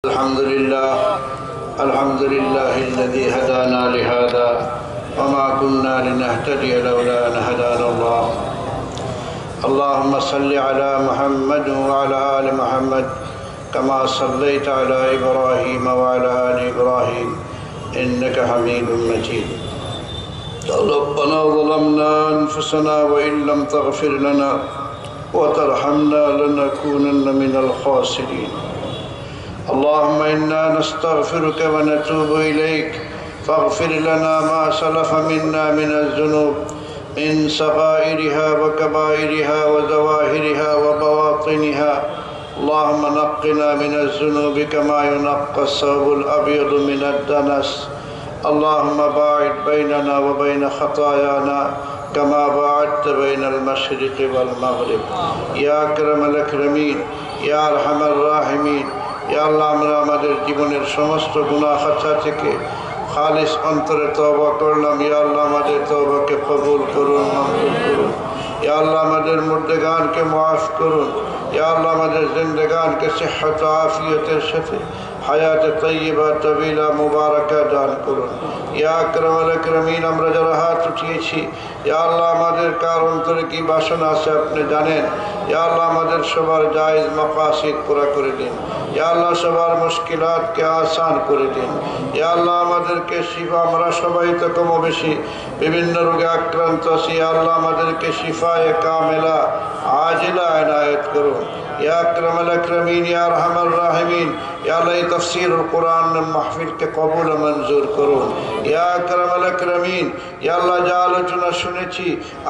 الحمد لله الذي هدانا لهذا وما كنا لنهتدي لولا أن هدانا الله. اللهم صل على محمد وعلى آل محمد كما صليت على إبراهيم وعلى آل إبراهيم إنك حميد مجيد. ربنا ظلمنا أنفسنا وإن لم تغفر لنا وترحمنا لنكونن من الخاسرين. اللهم إنا نستغفرك ونتوب إليك فاغفر لنا ما سلف منا من الذنوب من صغائرها وكبائرها وظواهرها وبواطنها. اللهم نقنا من الذنوب كما ينقى الثوب الأبيض من الدنس. اللهم باعد بيننا وبين خطايانا كما باعدت بين المشرق والمغرب يا أكرم الأكرمين يا أرحم الراحمين. ইয়া আল্লাহ, আমরা আমাদের জীবনের সমস্ত গুনাহ খাতা থেকে খালিস অন্তরে তওবা করলাম। ইয়া আল্লাহ, আমাদের তওবাকে কবুল করুন, মঞ্জুর করুন। ইয়া আল্লাহ, আমাদের মুর্দেগানকে মাফ করুন। ইয়া আল্লাহ, আমাদের জিন্দেগানকে সিহ্হত আফিয়তের সাথে হায়াত তৈয়বা তবিলা মুবারাকা দান করুন। ইয়া আকরামাল আকরামিন, আমরা যারা হাত উঠিয়েছি, ইয়া আল্লাহ, আমাদের কার অন্তরে কি বাসনা আছে আপনি জানেন। ইয়া আল্লাহ, আমাদের সবার জায়েজ মাকাসিদ পুরা করে দিন। ইয়া আল্লাহ, সবার মুশকিলাতকে আসান করে দিন। ইয়া আল্লাহ, আমাদেরকে শিফা, আমরা সবাই তো কম বেশি বিভিন্ন রোগে আক্রান্ত আছি। ইয়া আল্লাহ, আমাদেরকে শিফায়ে কামেলা আজিলা এনায়েত করুন। ইয়া আকরামাল আকরামিন ইয়া আরহামার রাহিমিন। ইয়া আল্লাহ, তাফসীরুল কোরআন মাহফিলকে কবুল মঞ্জুর করুন। ইয়া আকরামাল আকরামিন ইয়া আল্লাহ, যা আলোচনা শুনেছি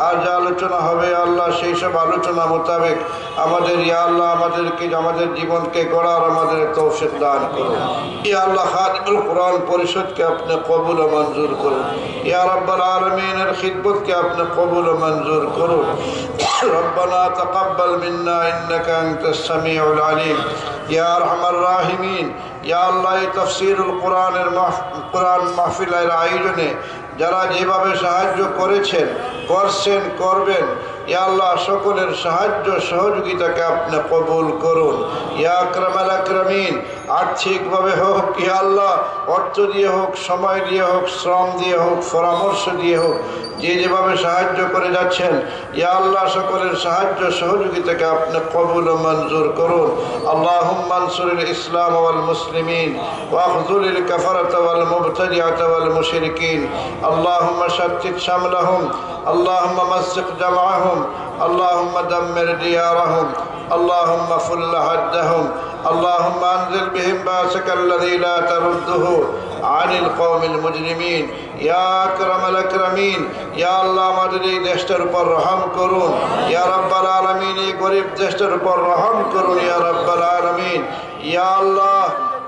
আর যা আলোচনা হবে আল্লাহ, সেই সব আলোচনা মোতাবেক আমাদের ইয়া আল্লাহ আমাদেরকে আমাদের জীবনকে গড়ার আমাদের তৌফিক দান করুন। ইয়া আল্লাহ, খাদিমুল কোরআন পরিষদকে আপনি কবুল মঞ্জুর করুন। ইয়া রাব্বাল আলামিনের খিদমতকে আপনি কবুল মঞ্জুর করুন। রব্বানা তাকাব্বাল মিন্না ইন্নাকা আনতাস সামিউল আলিম ইয়া আরহামার রাহিমিন। ইয়া আল্লাহ, এই তাফসীরুল কোরআনের কোরআন মাহফিলের আয়োজনে যারা যেভাবে সাহায্য করেছেন, করছেন, করবেন, ইয়া আল্লাহ, সকলের সাহায্য সহযোগিতাকে আপনি কবুল করুন। ইয়া আকরামাল আকরামিন, আর্থিকভাবে হোক, ইয়া আল্লাহ, অর্থ দিয়ে হোক, সময় দিয়ে হোক, শ্রম দিয়ে হোক, পরামর্শ দিয়ে হোক, যে যেভাবে সাহায্য করে যাচ্ছেন, ইয়া আল্লাহ, সকলের সাহায্য সহযোগিতাকে আপনি কবুল ও মঞ্জুর করুন। আল্লাহুম্মা আনসুরিল ইসলাম ওয়াল মুসলিমিন ওয়াখযুলিল কাফারাতা ওয়াল মুবতাদিআতা ওয়াল মুশরিকিন। আল্লাহুম্মা শাত্তিত শামলাহুম, আল্লাহুম্মা মাসসিক জামআহুম, আল্লাহুম্মা দাম্মির দিয়ারাহুম, আল্লাহুম্মা ফুল্ল হাদ্দাহুম, আল্লাহুম্মা আনজিল বিহিম বাসাকাল্লাযী লা তারুদ্দুহু আনিল কওমিল মুজরিমিন। ইয়া আকরামাল আকরামিন, ইয়া আল্লাহ, আমাদের এই দেশটার উপর রহম করুন। ইয়া রাব্বাল আলামিন, এই গরিব দেশটার উপর রহম করুন। ইয়া রাব্বাল আলামিন, ইয়া আল্লাহ,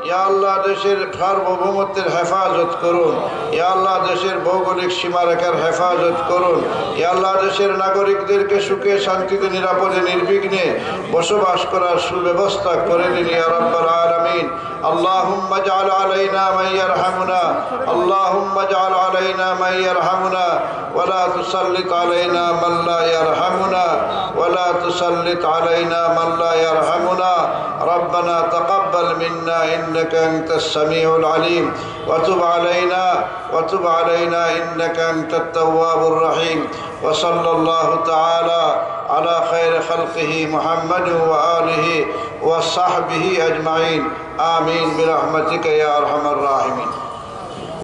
ইয়া আল্লাহ, দেশের সার্বভৌমত্বের হেফাজত করুন। ইয়া আল্লাহ, দেশের ভৌগোলিক সীমারেখার হেফাজত করুন। ইয়া আল্লাহ, দেশের নাগরিকদেরকে সুখে শান্তিতে নিরাপদে নির্বিঘ্নে বসবাস করার সুব্যবস্থা করে দিন। ইয়া রাব্বাল আলামিন, اللهم اجعل علينا من يرحمنا، اللهم اجعل علينا من يرحمنا ولا تسلط علينا من لا يرحمنا، ولا تسلط علينا من لا يرحمنا. ربنا تقبل منا إنك أنت السميع العليم وتب علينا إنك أنت التواب الرحيم. وصلى الله تعالى على خير خلقه محمد وآله وصحبه أجمعين. آمين برحمتك يا أرحم الراحمين.